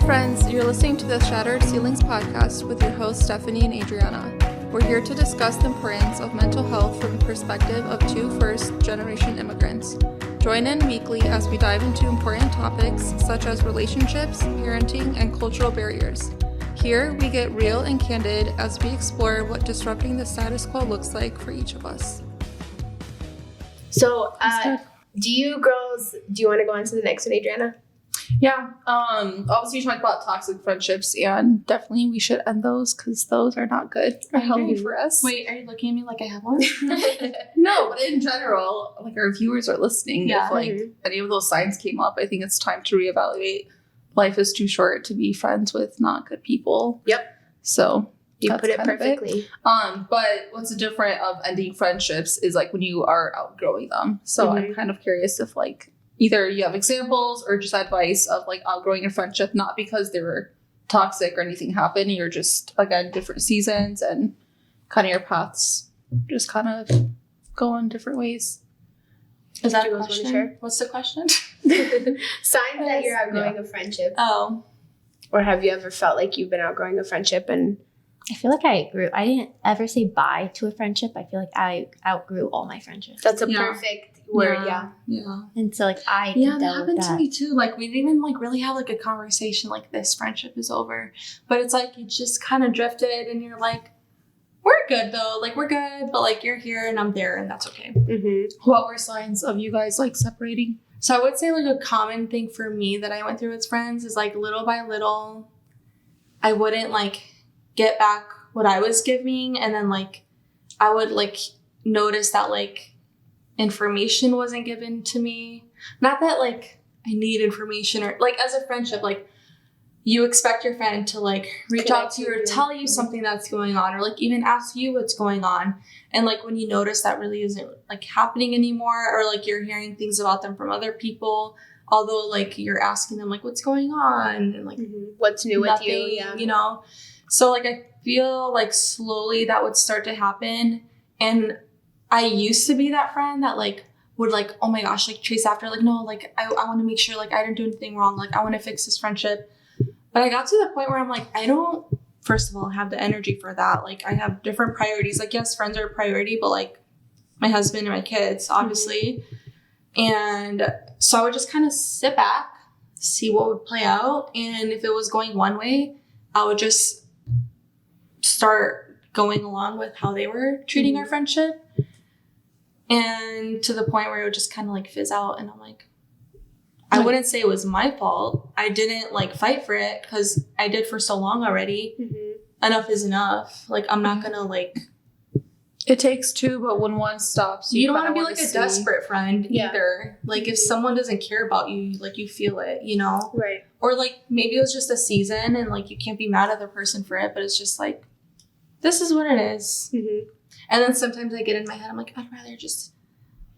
friends, you're listening to the Shattered Ceilings podcast with your hosts Stephanie and Adriana. We're here to discuss the importance of mental health from the perspective of two first-generation immigrants. Join in weekly as we dive into important topics such as relationships, parenting, and cultural barriers. Here, we get real and candid as we explore what disrupting the status quo looks like for each of us. So, do you want to go on to the next one, Adriana? Yeah, obviously you talked about toxic friendships, and definitely we should end those because those are not good or healthy for us. Wait, are you looking at me like I have one? No, but in general, like our viewers are listening. Yeah. If like any of those signs came up, I think it's time to reevaluate. Life is too short to be friends with not good people. Yep. So You that's put it kind of perfectly. But what's different of ending friendships is like when you are outgrowing them. So I'm kind of curious if like either you have examples or just advice of like outgrowing a friendship, not because they were toxic or anything happened. You're just, again, different seasons and kind of your paths just kind of go in different ways. Is that Do you a guys wanna question? share? What's the question? Signs that you're outgrowing a friendship. Oh. Or have you ever felt like you've been outgrowing a friendship and I feel like I didn't ever say bye to a friendship. I feel like I outgrew all my friendships. that's a Yeah. perfect word, yeah. Yeah. And so like I Yeah, could that deal with happened to that. me too. Like we didn't even like really have like a conversation like this friendship is over. But it's like you just kind of drifted and you're like, we're good though. Like we're good, but like you're here and I'm there and that's okay. Mm-hmm. What were signs of you guys like separating? So I would say like a common thing for me that I went through with friends is like little by little, I wouldn't like get back what I was giving. And then like, I would like notice that like information wasn't given to me. Not that like I need information or like as a friendship, like you expect your friend to like reach out to you or tell you something that's going on or like even ask you what's going on. And like when you notice that really isn't like happening anymore or like you're hearing things about them from other people, although like you're asking them like what's going on and like What's new with nothing, you? Yeah. you know? So like I feel like slowly that would start to happen. And I used to be that friend that like would like, oh my gosh, like chase after, like, no, like I want to make sure like I didn't do anything wrong. Like I want to fix this friendship. But I got to the point where I'm like, I don't, first of all, have the energy for that. Like I have different priorities. Like, yes, friends are a priority, but like my husband and my kids, obviously. And so I would just kind of sit back, see what would play out. And if it was going one way, I would just start going along with how they were treating our friendship. And to the point where it would just kind of like fizz out. And I'm like, I wouldn't say it was my fault. I didn't like fight for it because I did for so long already. Enough is enough. Like, I'm not going to like, It takes two, but when one stops, you don't want kinda to be wanna like a see. desperate friend Yeah. either. Like if someone doesn't care about you, like you feel it, you know? Right. Or like maybe it was just a season and like you can't be mad at the person for it, but it's just like, this is what it is. Mm-hmm. And then sometimes I get in my head, I'm like, I'd rather just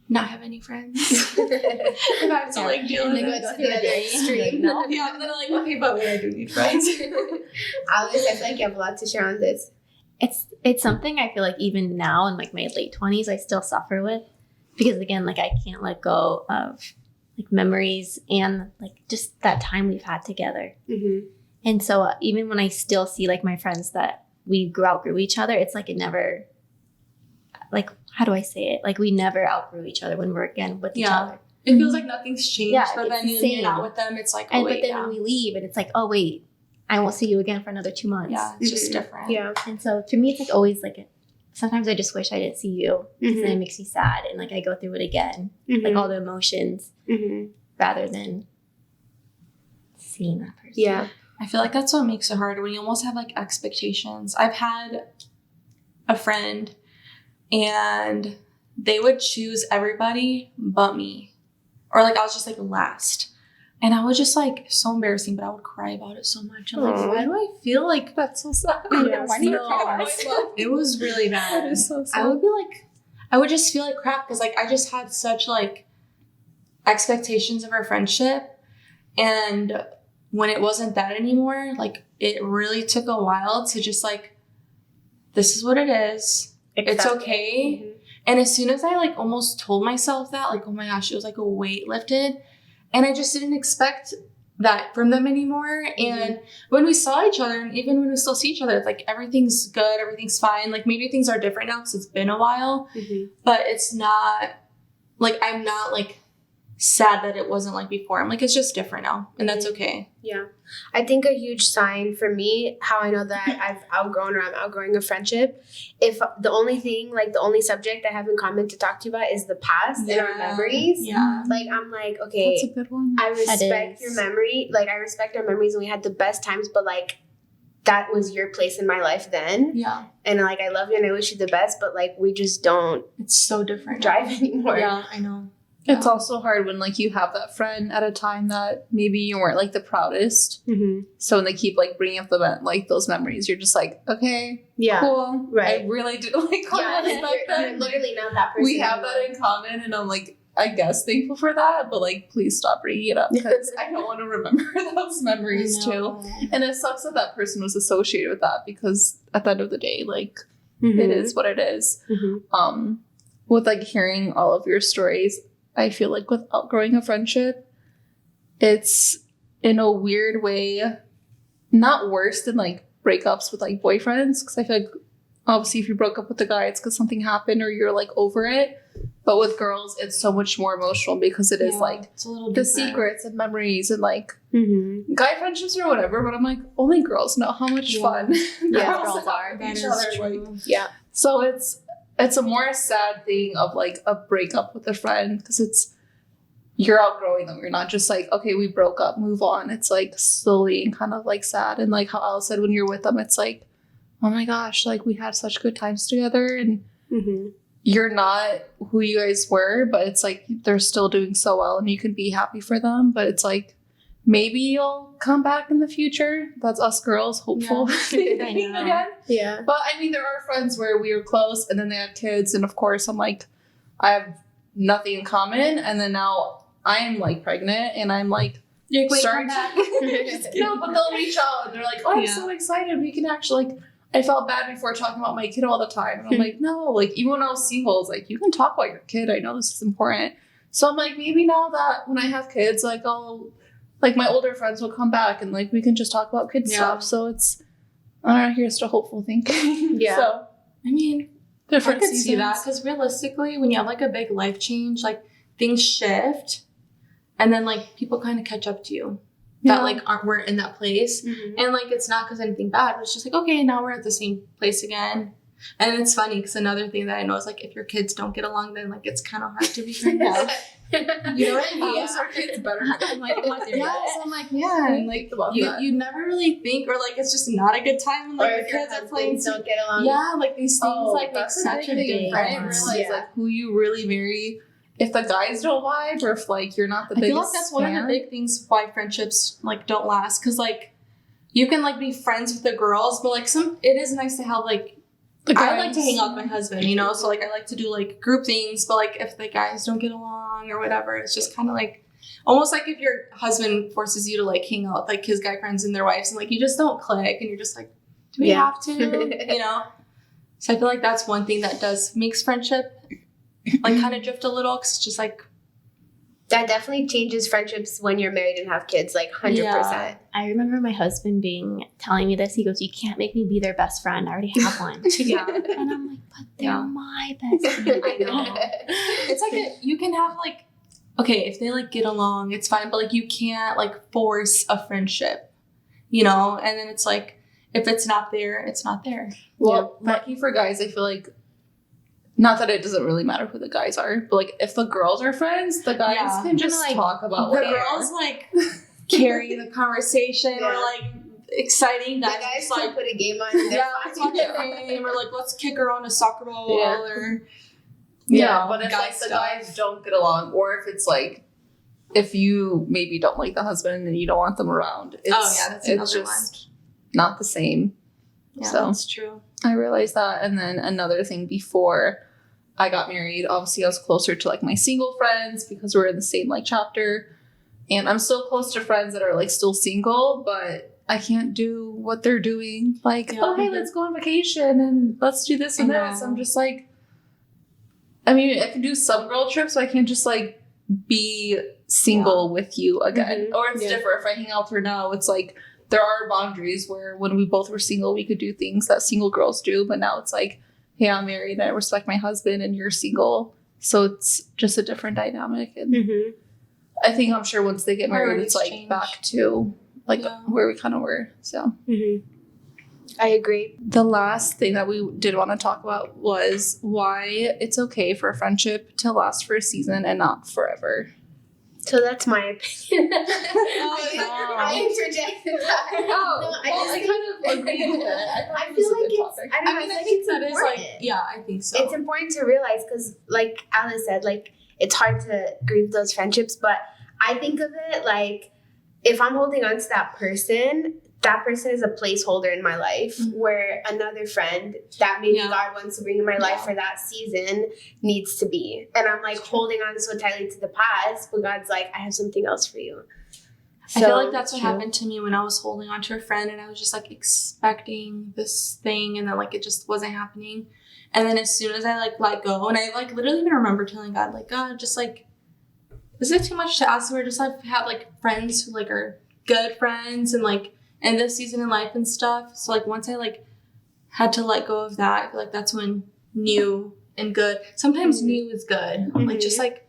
not have any friends. If I have to like deal with And then it. go to the other extreme. No. Yeah, and then I'm like, okay, but wait, I do need friends. Alice, I feel like you have a lot to share on this. It's something I feel like even now in like my late 20s I still suffer with because again like I can't let go of like memories and like just that time we've had together. Mm-hmm. And so even when I still see like my friends that we outgrew each other, it's like it never, like, how do I say it? Like we never outgrew each other when we're again with each Yeah. other. It feels like nothing's changed, Yeah, but it's then the you're same. not with them. It's like, oh, And wait, but then yeah. when we leave and it's like, oh wait, I won't see you again for another 2 months. Yeah, it's just Mhm. different. Yeah. And so for me, it's like always like, sometimes I just wish I didn't see you because then Mhm. it makes me sad and like I go through it again, Mhm. like all the emotions Mhm. rather than seeing that person. Yeah. I feel like that's what makes it hard when you almost have like expectations. I've had a friend and they would choose everybody but me. Or like I was just like last. And I was just like so embarrassing, but I would cry about it so much. I'm like, Aw. why do I feel like That's so sad. Yeah, why do you No, cry about it? it was really bad. That is so sad. I would be like, I would just feel like crap because like I just had such like expectations of our friendship. And when it wasn't that anymore, like it really took a while to just like, this is what it is. It's okay. Mhm. And as soon as I like almost told myself that, like, oh my gosh, it was like a weight lifted. And I just didn't expect that from them anymore. And when we saw each other, and even when we still see each other, it's like everything's good, everything's fine. Like maybe things are different now because it's been a while, but it's not like I'm not like sad that it wasn't like before. I'm like, it's just different now, and that's okay. Yeah. I think a huge sign for me, how I know that I've outgrown or I'm outgrowing a friendship, if the only thing, like the only subject I have in common to talk to you about is the past and our memories. Yeah. Like, I'm like, okay, That's a good one. I respect your memory. Like, I respect our memories and we had the best times, but like, that was your place in my life then. Yeah. And like, I love you and I wish you the best, but like, we just don't It's so different drive now. anymore. Yeah, I know. It's also hard when like you have that friend at a time that maybe you weren't like the proudest. So when they keep like bringing up like those memories, you're just like, okay, Yeah. cool, Right. I really do like Yeah, respect you're that. literally not that person. We have anymore. that in common, and I'm like, I guess thankful for that, but like, please stop bringing it up because I don't want to remember those memories too. And it sucks that that person was associated with that because at the end of the day, like, it is what it is. With like hearing all of your stories, I feel like with outgrowing a friendship, it's in a weird way not worse than like breakups with like boyfriends, because I feel like obviously if you broke up with a guy, it's because something happened or you're like over it. But with girls, it's so much more emotional because it is like it's a little the different. secrets and memories and like guy friendships or whatever. But I'm like, only girls know how much fun girls are with each other. Like, Yeah. so it's a more sad thing of like a breakup with a friend because it's you're outgrowing them. You're not just like, okay, we broke up, move on. It's like slowly and kind of like sad. And like how Alice said, when you're with them, it's like, oh my gosh, like we had such good times together and you're not who you guys were, but it's like they're still doing so well and you can be happy for them. But it's like, maybe you'll come back in the future. That's us girls, hopeful. I know. Again. Yeah. But I mean, there are friends where we were close and then they had kids. And of course, I'm like, I have nothing in common. And then now I'm like pregnant and I'm like, You're like, starting wait, to. No, but they'll reach out and they're like, oh, I'm Yeah. so excited. We can actually, like, I felt bad before talking about my kid all the time. And I'm like, no, like, even when I was single, it's like, you can talk about your kid. I know this is important. So I'm like, maybe now that when I have kids, like, I'll, like, my older friends will come back and, like, we can just talk about kid stuff. So it's, I don't know, here's to hopeful thinking. Yeah. So, I mean, different I could see seasons. that because realistically, when you have like a big life change, like things shift, and then like people kind of catch up to you that like weren't in that place, and like it's not because anything bad. It's just like, okay, now we're at the same place again. And it's funny because another thing that I know is like if your kids don't get along, then like it's kind of hard to be friends. You know what I mean? Yeah. Our kids better. I'm like, Yeah, so I'm like, yeah, and like you never really think, or like it's just not a good time when like Or the if your kids are playing. husbands don't get along. Yeah, like these things like make that's such a big I didn't difference. realize Yeah. like who you really marry. If the guys don't vibe, or if like you're not the I biggest feel like that's one of the fan. big things why friendships like don't last, because like you can like be friends with the girls, but like it is nice to have like I like to hang out with my husband, you know, so like I like to do like group things, but like if the guys don't get along or whatever, it's just kind of like almost like if your husband forces you to like hang out with like his guy friends and their wives and like you just don't click and you're just like, do we have to, you know? So I feel like that's one thing that makes friendship like kind of drift a little, because it's just like That definitely changes friendships when you're married and have kids, like 100%. Yeah. I remember my husband telling me this. He goes, "You can't make me be their best friend. I already have one." yeah. And I'm like, "But they're Yeah. my best friend." I know. It's like you can have like, okay, if they like get along, it's fine, but like you can't like force a friendship, you know? And then it's like, if it's not there, it's not there. Well, lucky for guys, I feel like, not that it doesn't really matter who the guys are, but like if the girls are friends, the guys Yeah. can just Like, talk about The what they girls like carry the conversation or like exciting The guys. guys It's can like, put a game on and they're yeah, let's watch fine. a game, or like let's kick around a soccer ball, Yeah. or Yeah, but if guy like the stuff. guys don't get along, or if it's like if you maybe don't like the husband and you don't want them around, it's, that's another it's just not the same. Yeah, So that's true. I realized that. And then another thing, before I got married, obviously I was closer to like my single friends because we're in the same like chapter, and I'm still close to friends that are like still single, but I can't do what they're doing. Like, Yeah. oh hey, let's go on vacation and let's do this and I this. know. I'm just like, I mean, I can do some girl trips, but I can't just like be single with you again. Mhm. Or it's Yeah. different. If I hang out with her now, it's like there are boundaries where when we both were single, we could do things that single girls do. But now it's like, hey, I'm married and I respect my husband and you're single. So it's just a different dynamic. And I'm sure once they get married, Priorities it's like change. back to like where we kind of were. So I agree. the last thing that we did want to talk about was why it's okay for a friendship to last for a season and not forever. So that's my opinion. no. I interjected that. kind of agree with it. I feel like it's, I don't know, I feel like it's important. I think so. It's important to realize because, like Alice said, like it's hard to grieve those friendships. But I think of it like if I'm holding on to that person is a placeholder in my life where another friend that maybe God wants to bring in my life for that season needs to be. And I'm like holding on so tightly to the past, but God's like, I have something else for you. I feel like that's what happened to me when I was holding on to a friend and I was just like expecting this thing and then like it just wasn't happening. And then as soon as I like let go, and I like literally even remember telling God, like, God, just like, is it too much to ask for? Just like have like friends who like are good friends and like in this season in life and stuff. So like once I like had to let go of that, I feel like that's when new and good. Sometimes new is good. Like just like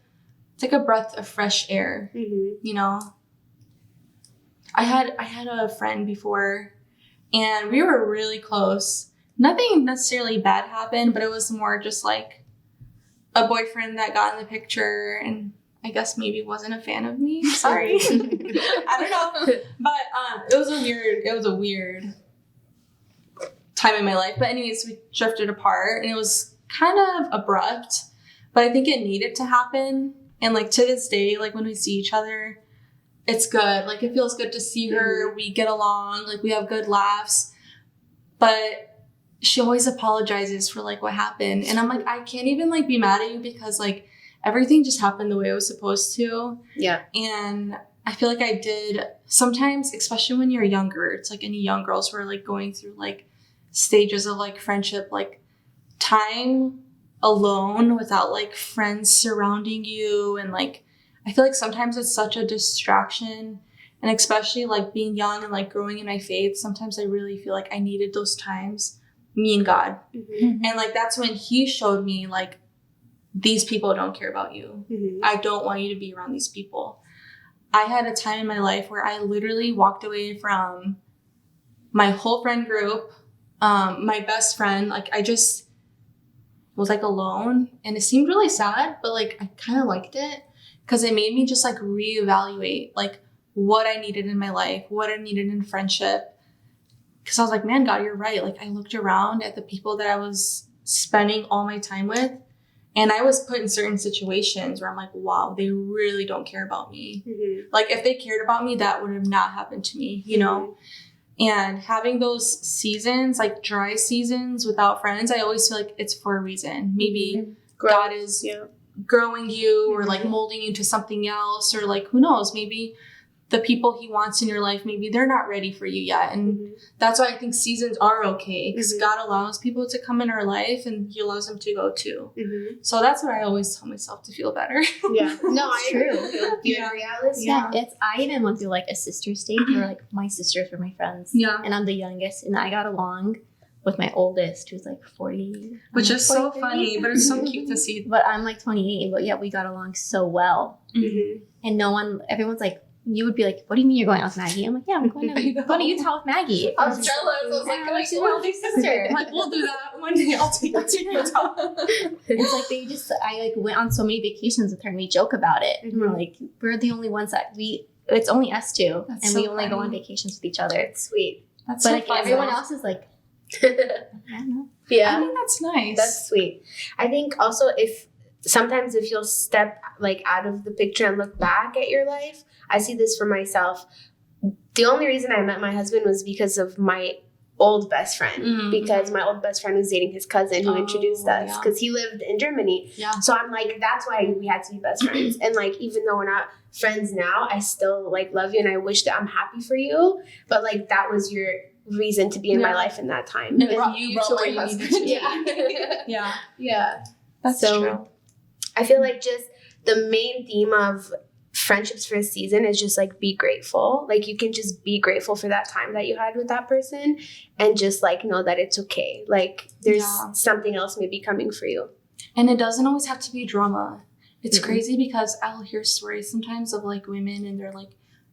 it's like a breath of fresh air. You know? I had a friend before and we were really close. Nothing necessarily bad happened, but it was more just like a boyfriend that got in the picture and I guess maybe wasn't a fan of me. Sorry. I don't know. But it was a weird time in my life. But anyways, we drifted apart and it was kind of abrupt, but I think it needed to happen. And like to this day, like when we see each other, it's good. Like it feels good to see her. We get along, like we have good laughs. But she always apologizes for like what happened. And I'm like, I can't even like be mad at you because like everything just happened the way it was supposed to. Yeah. And I feel like I did sometimes, especially when you're younger, it's like any young girls who are like going through like stages of like friendship, like time alone without like friends surrounding you. And like, I feel like sometimes it's such a distraction. And especially like being young and like growing in my faith, sometimes I really feel like I needed those times, me and God. And like, that's when he showed me like, these people don't care about you. I don't want you to be around these people. I had a time in my life where I literally walked away from my whole friend group, my best friend. Like I just was like alone and it seemed really sad, but like I kind of liked it because it made me just like reevaluate like what I needed in my life, what I needed in friendship. Because I was like, man, God, you're right. Like I looked around at the people that I was spending all my time with. And I was put in certain situations where I'm like, wow, they really don't care about me. Like if they cared about me, that would have not happened to me, you know? And having those seasons, like dry seasons without friends, I always feel like it's for a reason. Maybe God is growing you or like molding you to something else or like, who knows, maybe the people he wants in your life, maybe they're not ready for you yet. And that's why I think seasons are okay because God allows people to come in our life and he allows them to go too. So that's what I always tell myself to feel better. Yeah. No, I agree. You agree, Alice? Yeah, I even went through like a sister stage where like my sisters were my friends. Yeah. And I'm the youngest and I got along with my oldest who's like 40. Which is so 43. funny, but it's so cute to see. But I'm like 28, but yeah, we got along so well. And everyone's like, you would be like, what do you mean you're going out with Maggie? I'm like, yeah, I'm going to Utah with Maggie. I was jealous. I was like, can I see my older sister? I'm like, we'll do that one day. I'll take you to Utah. It's like I like went on so many vacations with her and we joke about it. And we're like, we're the only ones that it's only us two. That's and so we only go on funny. vacations with each other. It's sweet. That's But so like fun. everyone else is like, I don't know. Yeah. I think that's nice. That's sweet. I think also if you'll step like out of the picture and look back at your life, I see this for myself. The only reason I met my husband was because of my old best friend, because my old best friend was dating his cousin who introduced us because he lived in Germany. Yeah. So I'm like, that's why we had to be best friends. And like, even though we're not friends now, I still like love you and I wish that I'm happy for you. But like, that was your reason to be in my life in that time. And brought you to where you needed to be. Yeah. Yeah. That's So, true. I feel like just the main theme of friendships for a season is just like be grateful. Like you can just be grateful for that time that you had with that person and just like know that it's okay. Like there's something else maybe coming for you. And it doesn't always have to be drama. It's crazy because I'll hear stories sometimes of like women in their like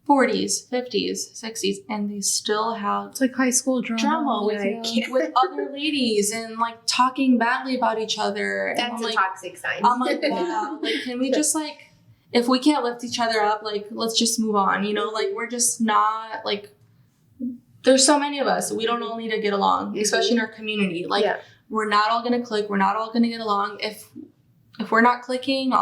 40s, 50s, 60s, and they still have It's like high school drama. with other ladies and like talking badly about each other. And That's I'm a like, toxic sign. I'm like, wow, like, can we just like, if we can't lift each other up, like, let's just move on, you know? Like, we're just not, like, there's so many of us. We don't all need to get along, especially in our community. Like, we're not all going to click. We're not all going to get along. If we're not clicking,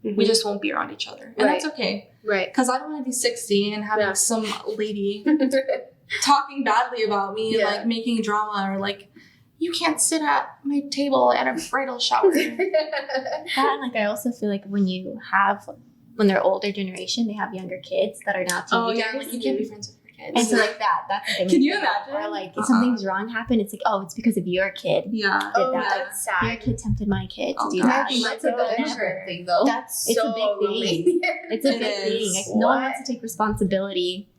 we just won't be around each other. And that's okay. Right. Because I don't want to be 60 and having some lady talking badly about me and, like, making drama or, like, you can't sit at my table at a bridal shower. That, and like I also feel like when they're older generation, they have younger kids that are now teenagers. Oh yeah, like you can't be friends with your kids. And so like that's the thing. Can you imagine? Or like if something's wrong happened, it's like, oh, it's because of your kid. Yeah. Did that. That's sad. Your kid tempted my kid to Oh, do gosh. that. That's a good Never. thing, though. That's It's so a big thing. It's a It big is. thing. Like, no one wants to take responsibility,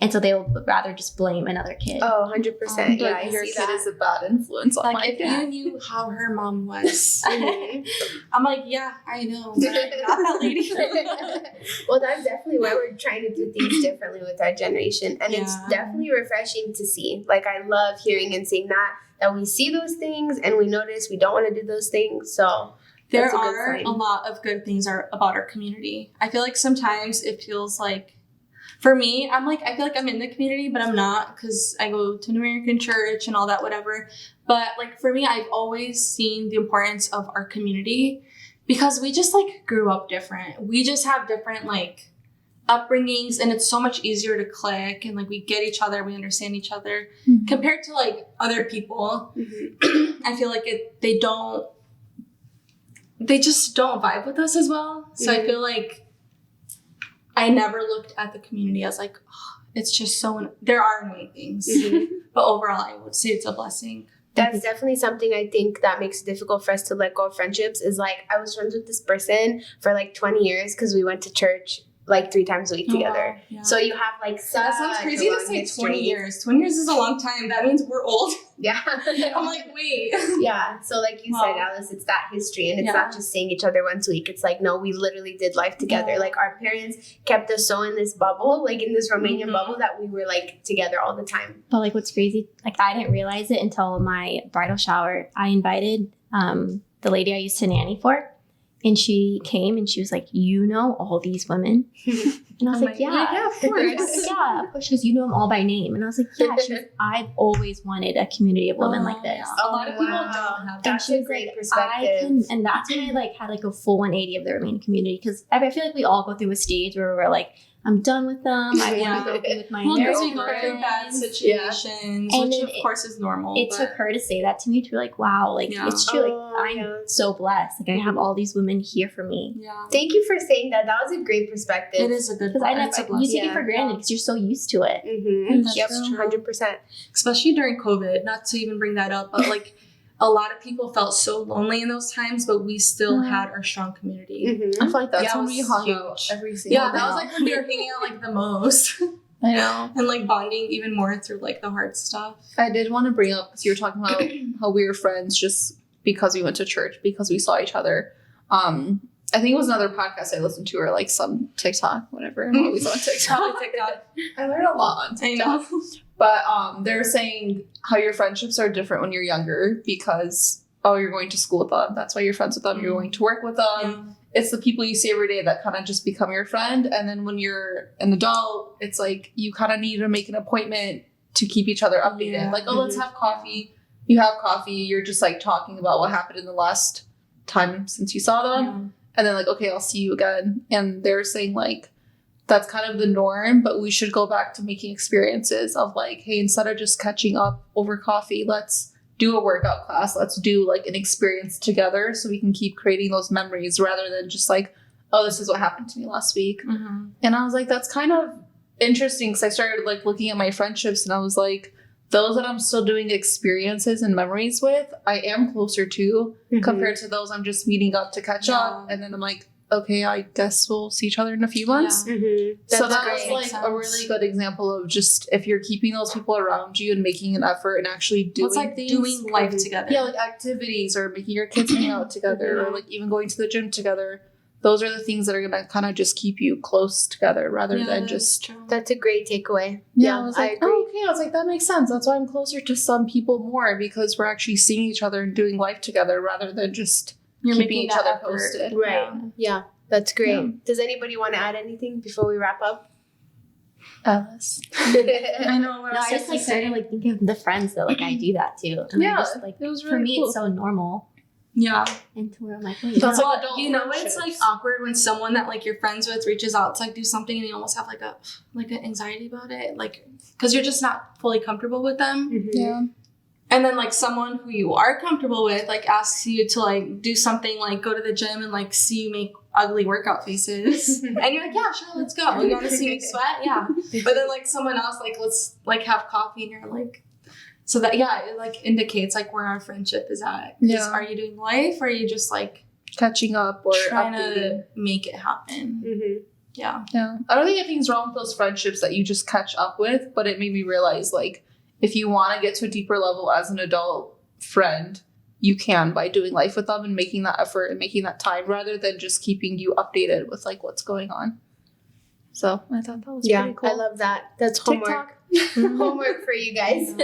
and so they will rather just blame another kid. Oh, 100%. Yeah, I your see kid that. is a bad influence on Like my if kid. you knew how her mom was, Mhm. I'm like, yeah, I know, but I'm not that lady. Well, that's definitely why we're trying to do things differently with our generation. And it's Yeah. definitely refreshing to see. Like, I love hearing and seeing that we see those things and we notice we don't want to do those things. So There that's a good are sign. a lot of good things about our community. I feel like sometimes it feels like, for me, I feel like I'm in the community, but I'm not because I go to an American church and all that, whatever. But like for me, I've always seen the importance of our community because we just like grew up different. We just have different like upbringings and it's so much easier to click and like we get each other, we understand each other compared to like other people. Mhm. I feel like they just don't vibe with us as well. So I feel like I never looked at the community as like, oh, it's just so, there are annoying things. Mhm. But overall, I would say it's a blessing. That's definitely something I think that makes it difficult for us to let go of friendships is like I was friends with this person for like 20 years because we went to church like 3 times a week together. Oh, yeah. So you have like such That sounds crazy a to long say history. 20 years. 20 years is a long time. That means we're old. Yeah. I'm like, wait. Yeah. So like you said, Wow. Alice, it's that history and it's Yeah. not just seeing each other once a week. It's like, no, we literally did life together. Yeah. Like our parents kept us so in this bubble, like in this Romanian Mhm. bubble that we were like together all the time. But like what's crazy, like I didn't realize it until my bridal shower. I invited the lady I used to nanny for, and she came and she was like, you know all these women? And I was I'm like, like, yeah, of course. yeah, of course. She goes, you know them all by name. And I was like, yeah. She goes, I've always wanted a community of women like this. Yeah. A lot of people Wow. don't have that. That's she a was great like, perspective. and that's when I like had like a full 180 of the Romanian community because I feel like we all go through a stage where we're like, I'm done with them. I Yeah. want to go be with my Well, because we American go through bad friends. situations, And which then of course is normal. It but- took her to say that to me to be like, wow, like Yeah. it's true. Oh, Like I'm yeah. so blessed. Like I have all these women here for me. Yeah. Thank you for saying that. That was a great perspective. It is a good Because I it's a never, you take blessing. it for granted because you're so used to it. Mm-hmm. That's Yep, true. 100%. Especially during COVID, not to even bring that up, but like a lot of people felt so lonely in those times, but we still Mhm. had our strong community. Mm-hmm. I feel like that's Yeah, it when was we hung huge. out every single Yeah, day. that was like when we were hanging out like the most I know. and like bonding even more through like the hard stuff. I did want to bring up because you were talking about how we were friends just because we went to church, because we saw each other. I think it was another podcast I listened to or like some TikTok, whatever. I'm always on TikTok. Probably TikTok. I learned a lot on I TikTok. know. But they're saying how your friendships are different when you're younger because you're going to school with them. That's why you're friends with them. You're going to work with them. Yeah. It's the people you see every day that kind of just become your friend. And then when you're an adult, it's like you kind of need to make an appointment to keep each other updated. Yeah. Like, let's have coffee. You have coffee. You're just like talking about what happened in the last time since you saw them. Yeah. And then like, okay, I'll see you again. And they're saying like, that's kind of the norm, but we should go back to making experiences of like, hey, instead of just catching up over coffee, let's do a workout class. Let's do like an experience together so we can keep creating those memories rather than just like, oh, this is what happened to me last week. Mhm. And I was like, that's kind of interesting because I started like looking at my friendships and I was like, those that I'm still doing experiences and memories with, I am closer to Mhm. compared to those I'm just meeting up to catch up. Yeah. And then I'm like, okay, I guess we'll see each other in a few months. Mm-hmm. So That's that great. was like a really good example of just if you're keeping those people around you and making an effort and actually doing It's like things. doing life together. Yeah, like activities or making your kids hang out together or like even going to the gym together. Those are the things that are gonna kind of just keep you close together rather than that is just. true. That's a great takeaway. Yeah, I was like, agree. oh, okay. I was like, that makes sense. That's why I'm closer to some people more because we're actually seeing each other and doing life together rather than just You're keeping making each that other effort. posted. Right. Yeah, that's great. Yeah. Does anybody want to add anything before we wrap up? Alice. I know. No, I just like started like thinking of the friends that like I do that too. And Yeah, I just like it was for really me cool. it's so normal. Yeah. And to where I'm like, wait, That's no. like adult You know, it's like friendships. awkward when someone that like you're friends with reaches out to like do something and you almost have like an anxiety about it, like because you're just not fully comfortable with them. Mhm. Yeah. And then like someone who you are comfortable with like asks you to like do something like go to the gym and like see you make ugly workout faces, and you're like, yeah, sure, let's go. You want to see me sweat? Yeah. But then like someone else like let's like have coffee and you're like. So that, yeah, it like indicates like where our friendship is at. 'Cause Yeah. Are you doing life or are you just like Catching up or trying updating. to make it happen? Mhm. Yeah. Yeah. I don't think anything's wrong with those friendships that you just catch up with, but it made me realize like if you want to get to a deeper level as an adult friend, you can by doing life with them and making that effort and making that time rather than just keeping you updated with like what's going on. So I thought that was Yeah, pretty cool. I love that. That's homework. TikTok. Homework for you guys.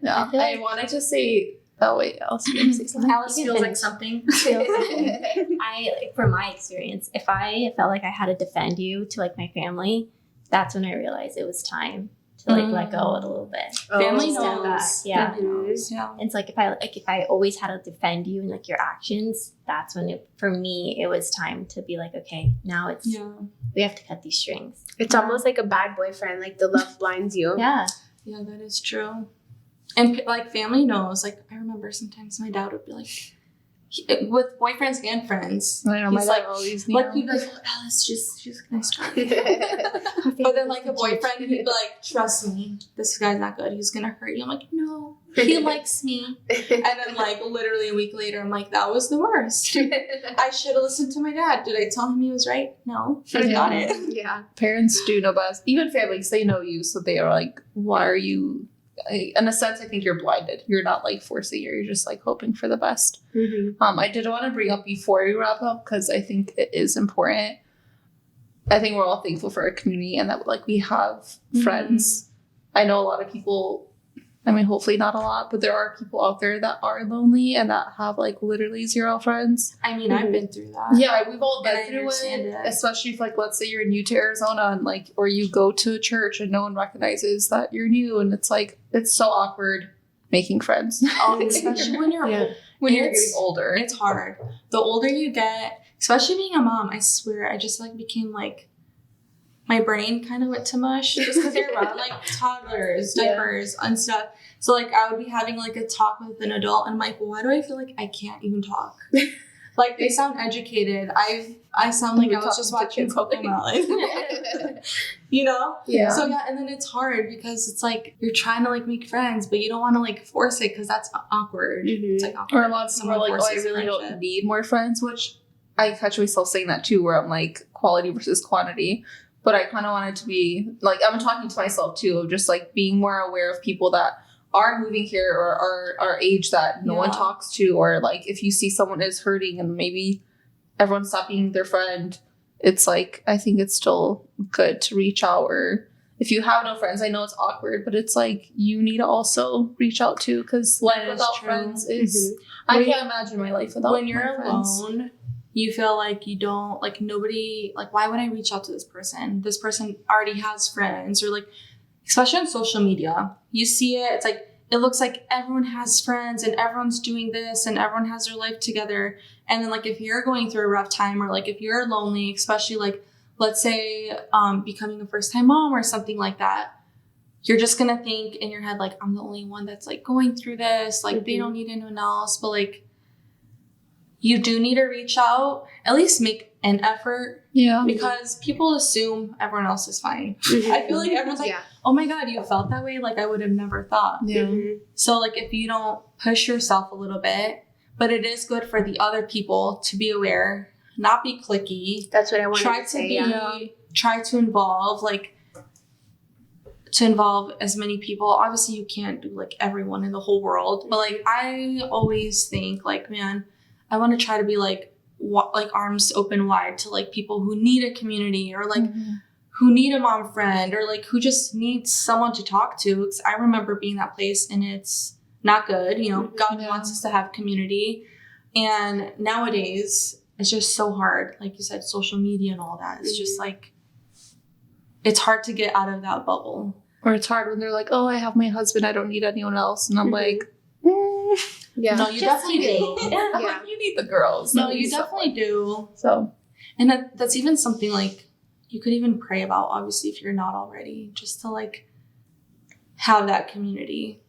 Yeah. I feel I like- wanted to say oh wait, Alice, you gonna say something? Alice You can feels like finish. something. I like from my experience, if I felt like I had to defend you to like my family, that's when I realized it was time to like let go a little bit. Family Just step knows. back, yeah. Family knows. Yeah. It's like if I always had to defend you and like your actions, that's when it, for me it was time to be like, okay, now it's Yeah. we have to cut these strings. It's almost like a bad boyfriend, like the love blinds you. Yeah. Yeah, that is true. And like family knows. Like I remember sometimes my dad would be like, with boyfriends and friends. I know my he's dad like, always like he'd be like, oh, Alice, she's a nice girl. But then like a boyfriend, he'd be like, trust me, this guy's not good. He's gonna hurt you. I'm like, no, he likes me. And then like literally a week later, I'm like, that was the worst. I should have listened to my dad. Did I tell him he was right? No, I got it. Yeah. parents do know best. Even families, they know you, so they are like, why are you in a sense I think you're blinded. You're not like forcing, you're just like hoping for the best. Mm-hmm. I did want to bring up before we wrap up because I think it is important. I think we're all thankful for our community and that like we have friends. I know a lot of people, I mean hopefully not a lot, but there are people out there that are lonely and that have like literally zero friends. I mean, I've been through that. Yeah, we've all And been I through understand it, it. especially if like let's say you're new to Arizona and like or you go to a church and no one recognizes that you're new and it's like it's so awkward making friends. Especially when you're Yeah. when you're It's- getting older. It's hard. The older you get, especially being a mom, I swear, I just like became like, my brain kind of went to mush just because you're around like toddlers, Yeah. diapers, and stuff. So like I would be having like a talk with an adult, and I'm like, why do I feel like I can't even talk? Like they sound educated. I sound like You're I was just talking watching to kids. Cocomelon. You know? Yeah. So yeah, and then it's hard because it's like you're trying to like make friends, but you don't want to like force it because that's awkward. Mhm. It's like awkward. Or a lot of people are like, oh, I really don't need more friends, which I catch myself saying that too, where I'm like quality versus quantity. But I kind of wanted to be like, I'm talking to myself too, of just like being more aware of people that are moving here or are our age that no one Yeah. talks to, or like if you see someone is hurting and maybe everyone stopped being their friend, it's like, I think it's still good to reach out. Or if you have no friends, I know it's awkward, but it's like you need to also reach out too, because life That is without true. friends is, When I you- can't imagine my life without When my you're friends. alone, you feel like you don't like nobody. Like, why would I reach out to this person? This person already has friends, or like, especially on social media, you see it. It's like it looks like everyone has friends and everyone's doing this and everyone has their life together. And then like if you're going through a rough time or like if you're lonely, especially like let's say becoming a first time mom or something like that, you're just gonna think in your head like I'm the only one that's like going through this. Like they Mhm. don't need anyone else, but like you do need to reach out, at least make an effort Yeah. because people assume everyone else is fine. I feel like everyone's like, Yeah. oh my God, you felt that way? Like I would have never thought. Yeah. Mhm. So like if you don't push yourself a little bit, but it is good for the other people to be aware not be cliquey. That's what I wanted Try to to say. be, Yeah. try to involve, like, to involve as many people. Obviously, you can't do, like, everyone in the whole world. But, like, I always think, like, man, I want to try to be, like, arms open wide to, like, people who need a community or, like, who need a mom friend or, like, who just needs someone to talk to. 'Cause I remember being that place and it's not good. You know, God wants us to have community. And nowadays, it's just so hard. Like you said, social media and all that. It's just, like, it's hard to get out of that bubble. Or it's hard when they're like, oh, I have my husband, I don't need anyone else. And I'm like, Yeah. No, you Just definitely you. do. I'm like, you need the girls. No, That you need definitely do. someone. So, And that's even something, like, you could even pray about, obviously, if you're not already, just to, like, have that community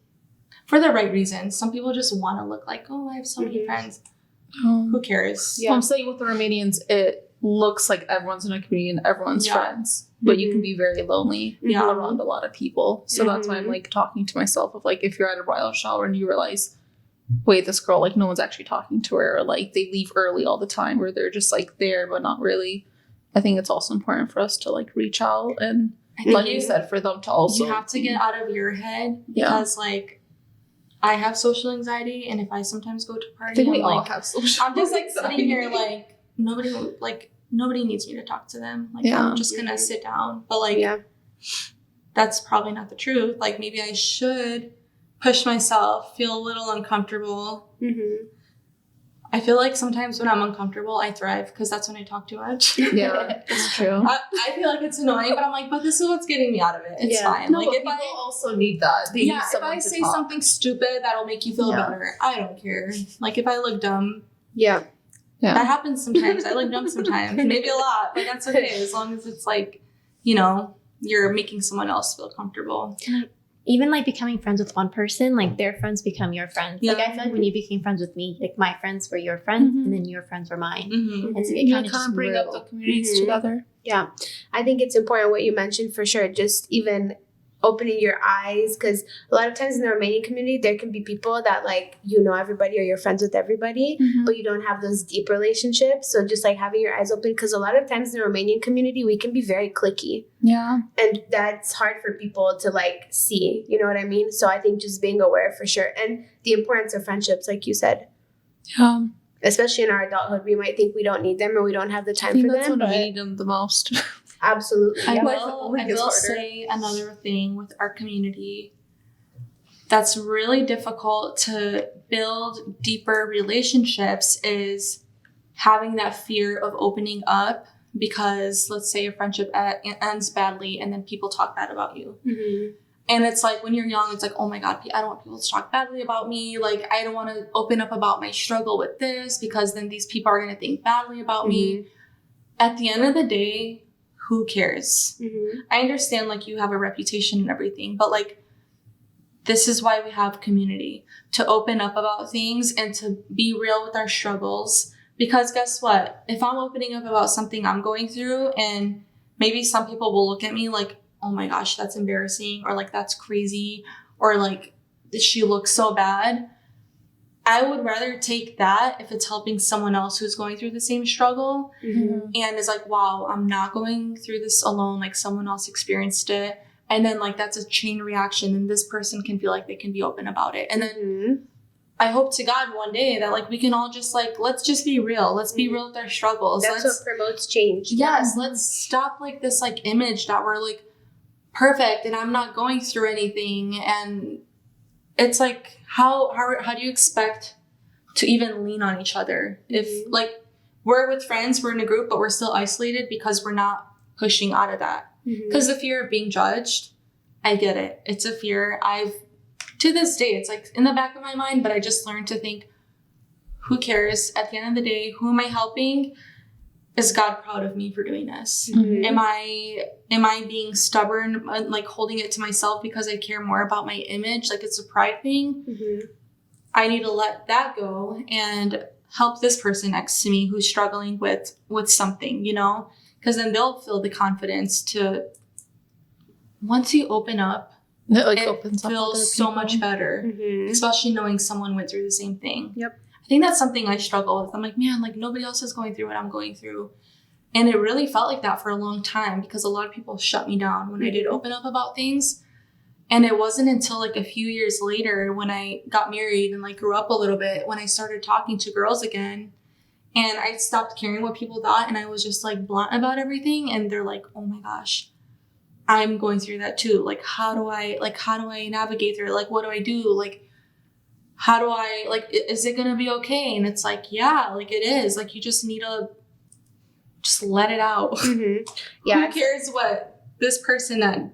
for the right reasons. Some people just want to look like, oh, I have so many friends. Who cares? Well, I'm saying with the Romanians, it looks like everyone's in a community and everyone's friends, but you can be very lonely around a lot of people. So that's why I'm, like, talking to myself of, like, if you're at a bridal shower and you realize, wait, this girl, like, no one's actually talking to her, or, like, they leave early all the time, or they're just, like, there but not really. I think it's also important for us to, like, reach out and, like you said, for them to also. You have to get out of your head Yeah. because, like, I have social anxiety, and if I sometimes go to I party, think we I'm all like, have social I'm just, like, sitting anxiety. here, like, nobody needs me to talk to them. Like, Yeah. I'm just gonna sit down. But, like, Yeah. that's probably not the truth. Like, maybe I should push myself, feel a little uncomfortable. I feel like sometimes when I'm uncomfortable, I thrive because that's when I talk too much. Yeah, it's true. I feel like it's annoying, but I'm like, but this is what's getting me out of it. It's Yeah. fine. No, like, but if people I also need that. They need if someone I to say talk. something stupid that'll make you feel Yeah. better, I don't care. Like, if I look dumb, Yeah. Yeah. that happens sometimes. I look dumb sometimes, maybe a lot, but that's okay as long as it's, like, you know, you're making someone else feel comfortable. Even, like, becoming friends with one person, like, their friends become your friends. Yeah. Like, I feel like when you became friends with me, like, my friends were your friends, Mhm. and then your friends were mine. Mm-hmm. And so it You kind of just bring up grew. the communities Mhm. together. Yeah. I think it's important what you mentioned for sure. Just even opening your eyes, because a lot of times in the Romanian community, there can be people that, like, you know everybody or you're friends with everybody, but you don't have those deep relationships. So just, like, having your eyes open, because a lot of times in the Romanian community, we can be very cliquey. Yeah. And that's hard for people to, like, see. You know what I mean? So I think just being aware for sure. And the importance of friendships, like you said. Yeah. Especially in our adulthood, we might think we don't need them or we don't have the I time think for that's them. when we But need them the most. absolutely. I Yeah. will say another thing with our community that's really difficult to build deeper relationships is having that fear of opening up because, let's say, a friendship ends badly and then people talk bad about you. Mhm. And it's like, when you're young, it's like, oh my God, I don't want people to talk badly about me. Like, I don't want to open up about my struggle with this because then these people are going to think badly about me. At the end of the day, who cares? Mhm. I understand, like, you have a reputation and everything, but, like, this is why we have community, to open up about things and to be real with our struggles. Because guess what? If I'm opening up about something I'm going through, and maybe some people will look at me like, oh my gosh, that's embarrassing, or like, that's crazy, or like, she looks so bad. I would rather take that if it's helping someone else who's going through the same struggle Mhm. and is like, wow, I'm not going through this alone. Like, someone else experienced it. And then, like, that's a chain reaction, and this person can feel like they can be open about it. And then Mhm. I hope to God one day that, like, we can all just, like, let's just be real. Let's be real with our struggles. That's what promotes change. Yes, let's stop, like, this, like, image that we're, like, perfect and I'm not going through anything. And it's like, how do you expect to even lean on each other if, like, we're with friends, we're in a group, but we're still isolated because we're not pushing out of that? Because the fear of being judged, I get it. It's a fear. To this day, it's like in the back of my mind, but I just learned to think, who cares? At the end of the day, who am I helping? Is God proud of me for doing this? Mhm. Am I being stubborn, like holding it to myself because I care more about my image? Like, it's a pride thing. Mhm. I need to let that go and help this person next to me who's struggling with something, you know? Because then they'll feel the confidence to, once you open up, It, like, it opens up feels other so people. much better, Mhm. especially knowing someone went through the same thing. Yep. I think that's something I struggle with. I'm like, man, like nobody else is going through what I'm going through. And it really felt like that for a long time because a lot of people shut me down when I did open up about things. And it wasn't until like a few years later when I got married and like grew up a little bit when I started talking to girls again. And I stopped caring what people thought and I was just like blunt about everything. And they're like, oh my gosh, I'm going through that too. Like, how do I navigate through it? Like, what do I do? Like, how do I, like, is it going to be okay? And it's like, yeah, like it is. Like, you just need to just let it out. Mm-hmm. Yeah. Who cares what this person that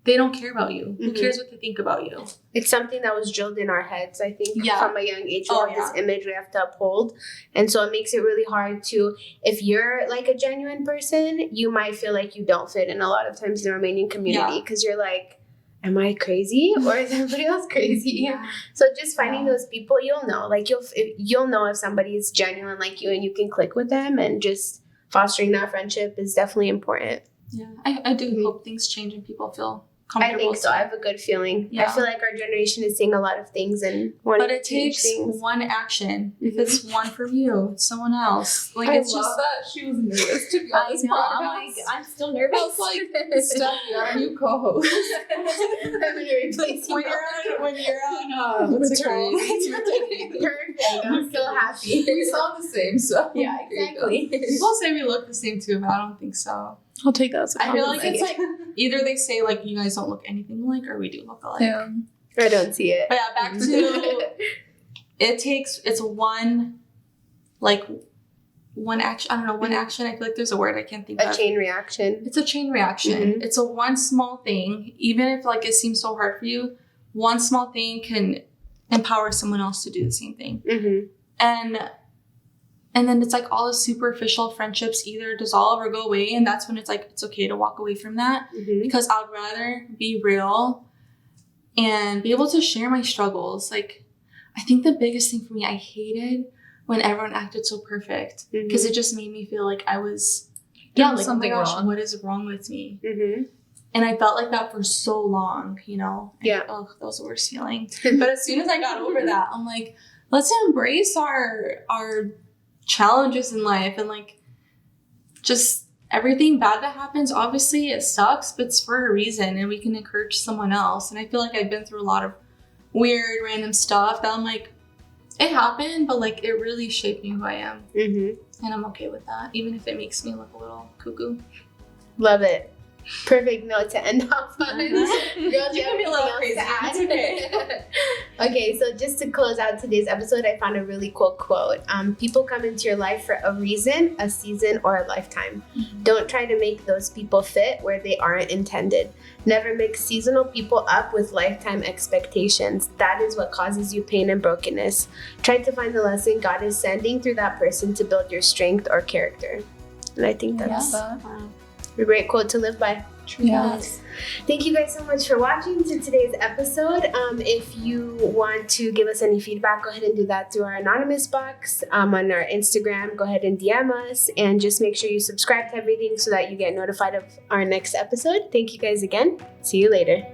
they don't care about you? Who cares what they think about you? It's something that was drilled in our heads, I think, from a young age. We have this image we have to uphold. And so it makes it really hard to, if you're like a genuine person, you might feel like you don't fit in a lot of times in the Romanian community because you're like, am I crazy or is everybody else crazy? Yeah. So just finding those people, you'll know. Like you'll know if somebody is genuine like you and you can click with them, and just fostering that friendship is definitely important. Yeah, I do hope things change and people feel comfortable. I think so. I have a good feeling. Yeah. I feel like our generation is seeing a lot of things and wanting but it to change takes things. one action. If it's one from you, it's someone else. Like it's just that she was nervous to be on this podcast. I'm still nervous. I was like, Steph, you got a new co-host. I'm gonna replace you. when you're on maternity. Perfect. I'm so happy. We sound the same, so Yeah, exactly. People say we look the same too, but I don't think so. I'll take that as a I feel like compliment. it's like either they say like you guys don't look anything alike, or we do look alike. Yeah. I don't see it. But yeah, back to it's one action. I don't know, one action. I feel like there's a word I can't think A of. chain reaction. It's a chain reaction. Mhm. It's a one small thing, even if like it seems so hard for you. One small thing can empower someone else to do the same thing, Mm-hmm. and then it's like all the superficial friendships either dissolve or go away, and that's when it's like it's okay to walk away from that. Mm-hmm. Because I'd rather be real and be able to share my struggles. Like, I think the biggest thing for me, I hated when everyone acted so perfect because it just made me feel like I was Doing like, something oh my gosh, wrong. what is wrong with me? Mm-hmm. And I felt like that for so long, you know? And, Yeah. oh, that was the worst feeling. But as soon as I got over that, I'm like, let's embrace our challenges in life and like just everything bad that happens. Obviously it sucks, but it's for a reason and we can encourage someone else. And I feel like I've been through a lot of weird random stuff that I'm like, it happened, but like it really shaped me who I am. Mm-hmm. And I'm okay with that, even if it makes me look a little cuckoo. Love it. Perfect note to end off on. Girls, You can be a little crazy. add? It's okay. Okay, so just to close out today's episode, I found a really cool quote. People come into your life for a reason, a season, or a lifetime. Don't try to make those people fit where they aren't intended. Never mix seasonal people up with lifetime expectations. That is what causes you pain and brokenness. Try to find the lesson God is sending through that person to build your strength or character. And I think that's Wow. a great quote to live by. Yes. Thank you guys so much for watching to today's episode. If you want to give us any feedback, go ahead and do that through our anonymous box on our Instagram. Go ahead and DM us, and just make sure you subscribe to everything so that you get notified of our next episode. Thank you guys again. See you later.